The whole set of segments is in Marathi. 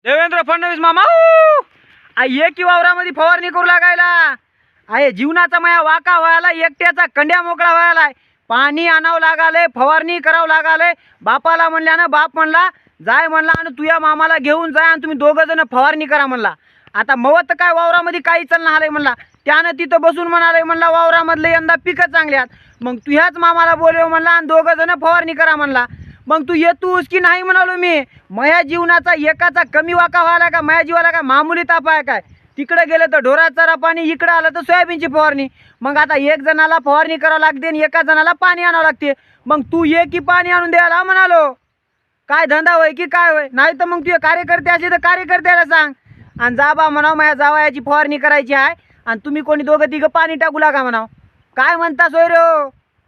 देवेंद्र फडणवीस मामा ये की वावरामध्ये फवारणी करू लागायला आहे जीवनाचा माया वाका व्हायला एकट्याचा कंड्या मोकळा व्हायला पाणी आणावं लागाले फवारणी करावं लागाले बापाला म्हणल्यानं बाप म्हणला जाय म्हणला आणि तुझ्या मामाला घेऊन जाय आणि तुम्ही दोघं जण फवारणी करा म्हणला। आता मवत काय वावरामध्ये काही चालणार आलंय म्हणला त्यानं तिथं बसून म्हणाले म्हणला वावरामधले यंदा पिकं चांगली आहेत मग तुझ्याच मामाला बोलव म्हणला आणि दोघं जण फवारणी करा म्हणला। मग तू येतोस की नाही म्हणालो मी माया जीवनाचा एकाचा कमी वाका व्हायला का माया जीवाला काय मामूली ताप आहे काय तिकडे गेले तर ढोराचा चारा पाणी इकडे आलं तर सोयाबीनची फवारणी मग आता एक जणाला फवारणी करावं लागते आणि एका जणाला पाणी आणावं लागते मग तू ये की पाणी आणून द्यायला म्हणालो काय धंदा होय की काय होय नाही तर मग तुझे कार्यकर्ते असले तर कार्यकर्त्याला सांग आणि जा बा म्हणाव माझ्या जावयाची फवारणी करायची आहे आणि तुम्ही कोणी दोघं तिघं पाणी टाकू लागा म्हणाव काय म्हणता सोय रे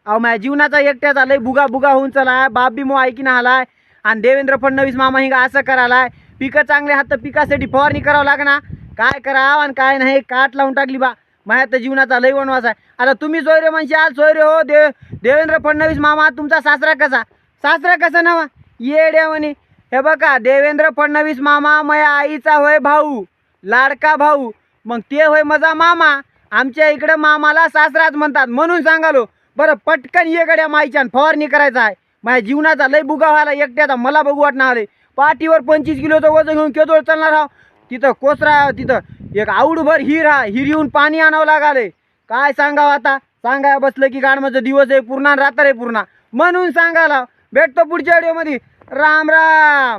अहो माझ्या जीवनाचा एकट्याचा लय बुगा बुगा होऊन चलाय बाप बी मो ऐकी ना आलाय आणि देवेंद्र फडणवीस मामा हिंगा असं करायलाय पिकं चांगले हात तर पिकासाठी फवारणी करावं लागना काय करावं आणि काय नाही काट लावून टाकली बा माझ्या तर जीवनाचा लय वनवास आहे। आता तुम्ही सोयरे म्हणशाल सोयरे हो देवेंद्र फडणवीस मामा तुमचा सासरा कसा नवा येड्या म्हणे हे बघा देवेंद्र फडणवीस मामा माझ्या आईचा होय भाऊ लाडका भाऊ मग ते होय माझा मामा आमच्या इकडं मामाला सासराच म्हणतात म्हणून सांगालो बरं पटकन ये गड्या माईच्यान फवारणी करायचा आहे माझ्या जीवनाचा लय बुगा व्हायला एकट्याचा मला बघू वाटणार आले पाठीवर 25 किलोचं वजन घेऊन केदोळ चालणार हा तिथं कोसरा तिथं एक आऊडभर हिर येऊन पाणी आणावं लागाले काय सांगावं आता सांगाय बसलं की गाडमध्ये दिवस आहे पूर्ण रात्र आहे पूर्ण म्हणून सांगायला भेटतो पुढच्या व्हिडिओमध्ये राम राम।